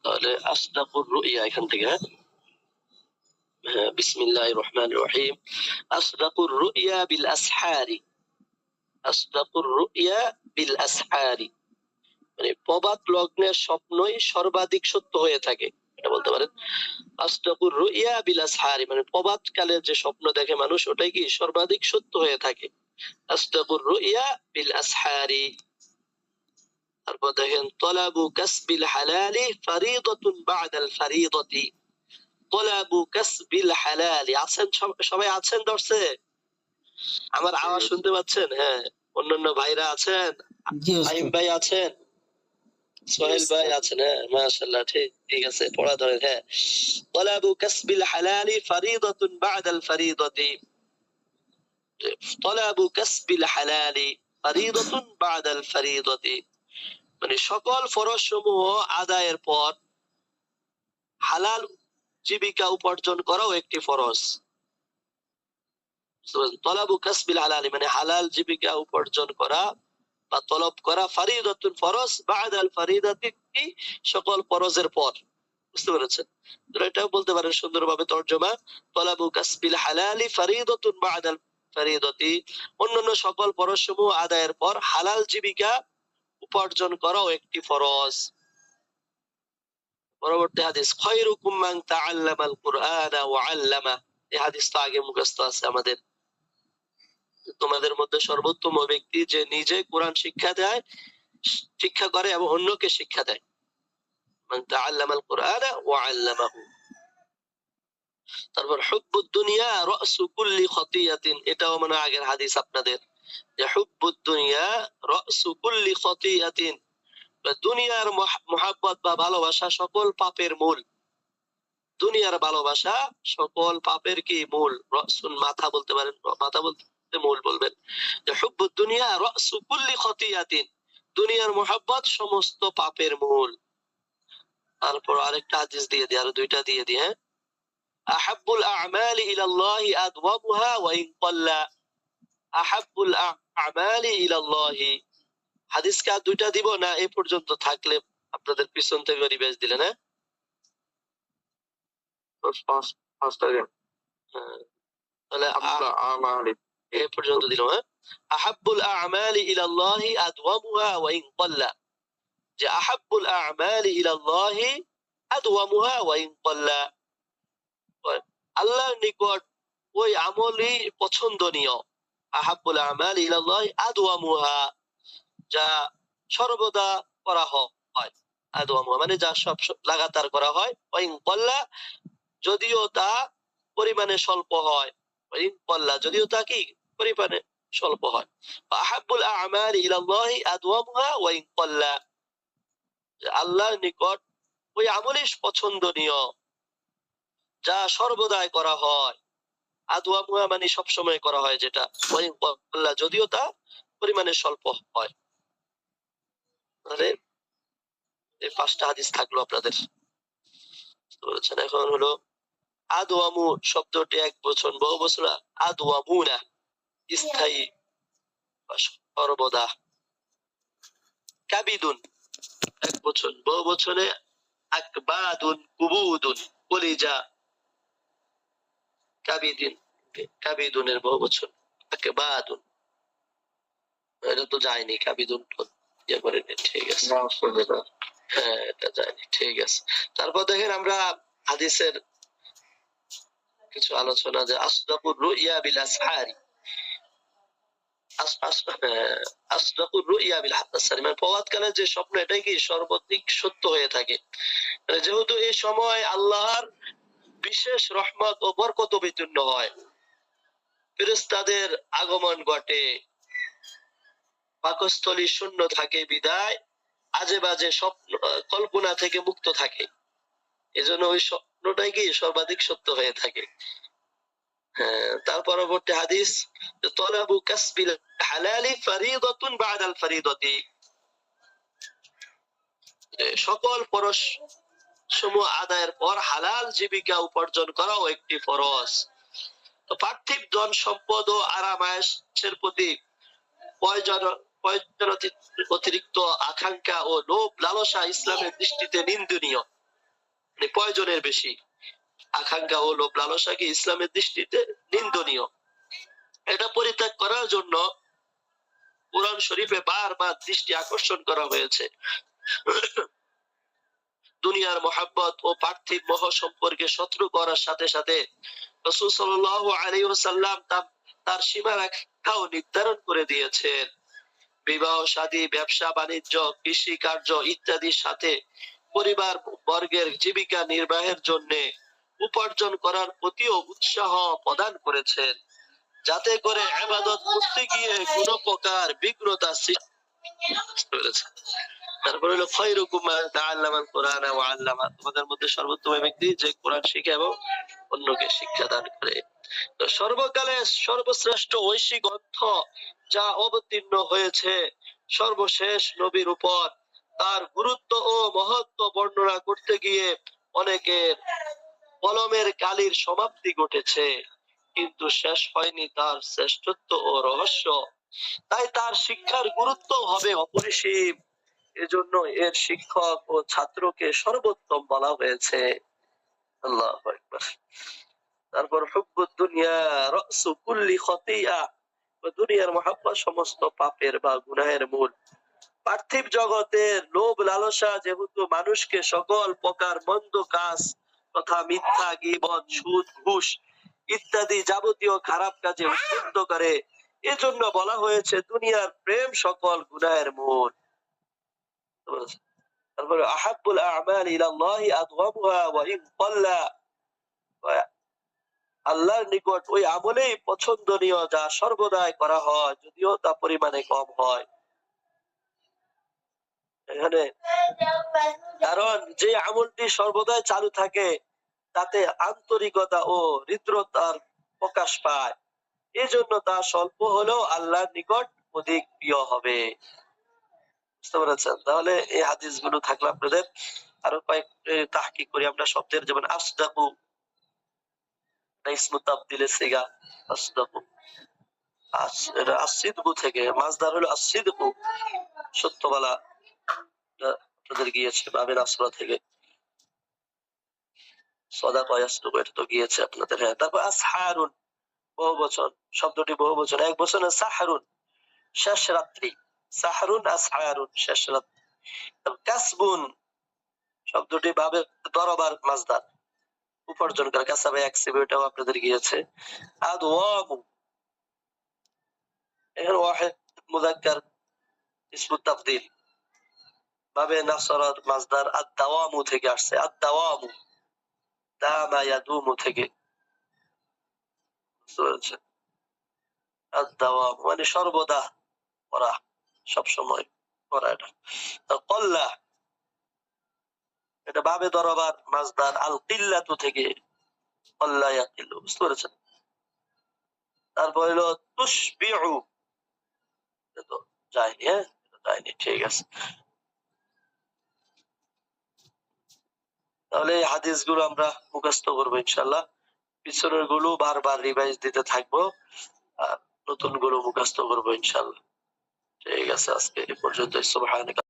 তাহলে আসদাকুর রুইয়া এখান থেকে, বিসমিল্লাহির রহমানির রহিম। আসদাকুর রুইয়া বিল আসহারি, আসদাকুর রুইয়া বিল আসহারি, মানে প্রভাত লগ্নের স্বপ্নই সর্বাধিক সত্য হয়ে থাকে, এটা বলতে পারেন। আসদাকুর রুইয়া বিল আসহারি মানে প্রভাত কালের যে স্বপ্ন দেখে মানুষ, ওটাই কি সর্বাধিক সত্য হয়ে থাকে। আসদাকুর রুইয়া বিল আসহারি। তারপর দেখেন তলাবু কাসবিল হালালি ফারিদাতুন বাদাল ফারিদাতি। তলাবু কাসবিল হালালি, আছেন সবাই আছেন দর্শে? আমার আওয়াজ শুনতে পাচ্ছেন? হ্যাঁ, অন্যান্য ভাইরা আছেন? ফাহিম ভাই আছেন? সোহেল ভাই আছেন? হ্যাঁ, মাশাআল্লাহ, ঠিক ঠিক আছে, পড়া ধরেন। হ্যাঁ, তলাবু কাসবিল হালালি ফারিদাতুন বাদাল ফারিদাতি। তলাবু কাসবিল হালালি ফারিদাতুন বাদাল ফারিদাতি, মানে সকল ফরজ সমূহ আদায়ের পর হালাল জীবিকা উপার্জন করাও একটি ফরজ। তলাবু কাসবিল হালালি মানে হালাল জীবিকা উপার্জন করা বা তলব করা, ফারিদাতুন ফরজ, বাদাল ফারিদাতি সকল ফরজের পর। বুঝতে পেরেছেন? এটাও বলতে পারেন সুন্দরভাবে তরজমা, তলাবু কাসবিল হালালি ফারিদাতুন বাদাল ফারিদাতি, অন্যান্য সকল ফরজ সমূহ আদায়ের পর হালাল জীবিকা উপার্জন করাও একটি ফরজ। পরবর্তী হাদিস, খায়রুকুম মান তাআল্লামাল কুরআনা ওয়া আল্লামা। এই হাদিসটা আগে মুখস্থ আছে আমাদের। তোমাদের মধ্যে সর্বোত্তম ব্যক্তি যে নিজে কোরআন শিক্ষা দেয়, শিক্ষা করে এবং অন্যকে শিক্ষা দেয়। মান তাআল্লামাল কুরআনা ওয়া আল্লামাহু। তারপর হুব্বুদ দুনিয়া রাসু কুল্লি খাতিয়াতিন, এটাও মানে আগের হাদিস আপনাদের, যে হুব্বুদ দুনিয়া রাসু কুল্লি খাতিয়াতিন, দুনিয়ার মুহাব্বত বা ভালোবাসা সকল পাপের মূল। দুনিয়ার ভালোবাসা সকল পাপের কি মূল? রাসুন মাথা বলতে পারেন, মাথা বলতে মূল বলবেন। যে হুব্বুদ দুনিয়া রাসু কুল্লি খাতিয়াতিন, দুনিয়ার মুহাব্বত সমস্ত পাপের মূল। তারপর আরেকটা হাদিস দিয়ে দিই, আরো দুইটা দিয়ে দিই। হ্যাঁ, আহাব্বুল আ'মালি ইলাল্লাহি আদওয়ামুহা ওয়া ইন ক্বাল্লা। আহাব্বুল আ'মালি ইলাল্লাহি, হাদিসকে আর দুইটা দিব না এই পর্যন্ত থাকলে আপনাদের পিছন থেকে রিভাইজ দিলেন? হ্যাঁ, তাহলে এ পর্যন্ত দিলাম। হ্যাঁ, আহাব্বুল আ'মালি ইলাল্লাহি আদওয়ামুহা ওয়া ইন ক্বাল্লা, যে আহাব্বুল আ'মালি ইলাল্লাহি আদওয়ামুহা ওয়া ইন ক্বাল্লা, আল্লাহর নিকট ওই আমলই পছন্দনীয়। আহাব্বুল আমাল ইলাল্লাহি আদওয়ামুহা, যা সর্বদা করা হয়। আদওয়ামুহা মানে যা সব লাগাতার করা হয়। ওয়াইন ক্বাল্লা, যদিও তা পরিমাণে স্বল্প হয়। ওয়াইন ক্বাল্লা, যদিও তা কি পরিমাণে স্বল্প হয়। আহাব্বুল আমাল ইলাল্লাহি আদওয়ামুহা ওয়াইন ক্বাল্লা, আল্লাহর নিকট ওই আমলই পছন্দনীয় যা সর্বদাই করা হয়। আদওয়ামুহা মানে সবসময় করা হয় যেটা, ওয়াইন ক্বাল্লা, যদিও তা পরিমাণে স্বল্প হয়। এই পাঁচটা হাদিস থাকলো আপনাদের। বলছেন এখন হলো আদওয়ামু শব্দটি এক বচন, বহু বচন আদওয়ামুনা, স্থায়ী সর্বদা। কাবিদুন এক বচন, বহু বচনে আকবাদুন কুবুদুন, কলিজা। কাবিদিন, কাবিদুনের বহু বচন আকবাদুন, এটা তো যায়নি, কাবিদুন ইয়ে করেনি, ঠিক আছে। হ্যাঁ, এটা যায়নি, ঠিক আছে। তারপর দেখেন আমরা হাদিসের কিছু আলোচনা, যে আসদাকুর রুইয়া বিল আসহারি, আসদাকুর রুইয়া বিল আসহারি মানে প্রভাতকালে যে স্বপ্ন, এটাই কি সর্বাধিক সত্য হয়ে থাকে। যেহেতু এই সময় আল্লাহর বিশেষ রহমত ও বরকত বিতীর্ণ হয়, ফেরেশতাদের আগমন ঘটে, পাকস্থলী শূন্য থাকে বিদায় আজে বাজে স্বপ্ন কল্পনা থেকে মুক্ত থাকে, এজন্য ওই স্বপ্নটাই কি সর্বাধিক সত্য হয়ে থাকে। হ্যাঁ, তার পরবর্তী হাদিস, তলাবু কাসবিল হালালি ফারিদাতুন বাদাল ফারিদাতি, সকল ফরজ সমূহ আদায়ের পর হালাল জীবিকা উপার্জন করাও একটি ফরজ। তো পার্থিব ধন সম্পদ ও আরামায়েশের প্রতি প্রয়োজন অতিরিক্ত আকাঙ্ক্ষা ও লোভ লালসা ইসলামের দৃষ্টিতে নিন্দনীয়। প্রয়োজনের বেশি আকাঙ্ক্ষা ও লোভ লালসা কি ইসলামের দৃষ্টিতে নিন্দনীয়। এটা পরিত্যাগ করার জন্য কোরআন শরীফে বারবার দৃষ্টি আকর্ষণ করা হয়েছে। দুনিয়ার মহাব্বত ও পার্থিব মোহ সম্পর্কে শত্রু করার সাথে সাথে রাসূল সাল্লাল্লাহু আলাইহি ওয়াসাল্লাম তার সীমারেখাও নির্ধারণ করে দিয়েছেন। বিবাহ শাদী, ব্যবসা বাণিজ্য, কৃষি কার্য ইত্যাদির সাথে পরিবার বর্গের জীবিকা নির্বাহের জন্য উপার্জন করার প্রতিও উৎসাহ প্রদান করেছেন, যাতে করে ইবাদত করতে গিয়ে কোনো প্রকার বিঘ্নতা সৃষ্টি হয়েছে। তারপরে হলো খায়রুকুম মান তাআল্লামাল কুরআনা ওয়া আল্লামা, তোমাদের মধ্যে সর্বোত্তম ব্যক্তি যে কোরআন শিখে এবং অন্যকে শিক্ষা দান করে। তো সর্বকালে সর্বশ্রেষ্ঠ ঐশী গ্রন্থ যা অবতীর্ণ হয়েছে সর্বশেষ নবীর উপর, তার গুরুত্ব ও মহত্ব বর্ণনা করতে গিয়ে অনেকের কলমের কালির সমাপ্তি ঘটেছে, কিন্তু শেষ হয়নি তার শ্রেষ্ঠত্ব ও রহস্য। তাই তার শিক্ষার গুরুত্ব হবে অপরিসীম। এজন্য এর শিক্ষক ও ছাত্রকে সর্বোত্তম বলা হয়েছে। আল্লাহু আকবার। তারপর হুব্বুদ দুনিয়া রাসু কুল্লি খতিয়া, দুনিয়ার মহাব্বত সমস্ত পাপের বা গুনাহের মূল। পার্থিব জগতের লোভ লালসা যেহেতু মানুষকে সকল প্রকার মন্দ কাজ তথা মিথ্যা, গীবত, সুদ, ঘুষ ইত্যাদি যাবতীয় খারাপ কাজে উদ্বুদ্ধ করে, এজন্য বলা হয়েছে দুনিয়ার প্রেম সকল গুনাহের মূল। তারপরে আহাব্বুল আ'মালি ইলাল্লাহি আদওয়ামুহা ওয়া ইন ক্বাল্লা, আল্লাহর নিকট ওই আমলেই পছন্দনীয় যা সর্বদাই করা হয় যদিও তা পরিমাণে কম হয়। এখানে কারণ যে আমলটি সর্বদাই চালু থাকে তাতে আন্তরিকতা ও হৃদ্রতার প্রকাশ পায়, এজন্য তা স্বল্প হলেও আল্লাহর নিকট অধিক প্রিয় হবে। বুঝতে পেরেছেন? তাহলে এই হাদিসগুলো থাকলে আপনাদের আরো কয়েক তাহকিক করি আমরা শব্দের, যেমন আসদাকু ইসমু তাবদিলের সিগা, আসদাকু এটা আসিদকু থেকে, মাজদার হলো আসিদকু সত্য বলা, আপনাদের গিয়েছে বাবে নাসরা থেকে সাদাকা ইয়াসদুকু, এটা তো গিয়েছে আপনাদের। হ্যাঁ, তারপর আসহারুন বহুবচন, শব্দটি বহুবচন, এক বচনে সাহরুন শেষ রাত্রি, সাহরুন আসহারুন শেষ রাত্রি। কাসবুন শব্দটি বাবে দরবার মাজদার, উপার্জন করা, কাসাবে একসিবে, এটাও আপনাদের গিয়েছে। আদওয়ামু এখানে ওয়াহিদ মুযাক্কার ইসমু তাফদীল বাবে নাসরাত মাজদার আদ-দাওয়ামু থেকে আসছে, আদ-দাওয়ামু দামা ইয়াদুমু থেকে, আদ-দাওয়াম মানে সর্বদা করা, সব সময় করা। এটা কল্লা, এটা বাবে দরবার মাজদার আল কিল্লাতু থেকে, কল্লা ইয়াকিল্লু। বুঝতে পেরেছেন? তারপর হলো তুশবিউ, এটা তো যায়নি, হ্যাঁ যায়নি, ঠিক আছে। তাহলে এই হাদিসগুলো আমরা মুখস্থ করবো ইনশাআল্লাহ, পিছনের গুলো বারবার রিভাইজ দিতে থাকবো, আর নতুন গুলো মুখস্থ করবো ইনশাআল্লাহ। ঠিক আছে, আজকে এ পর্যন্ত। সুবহানাকা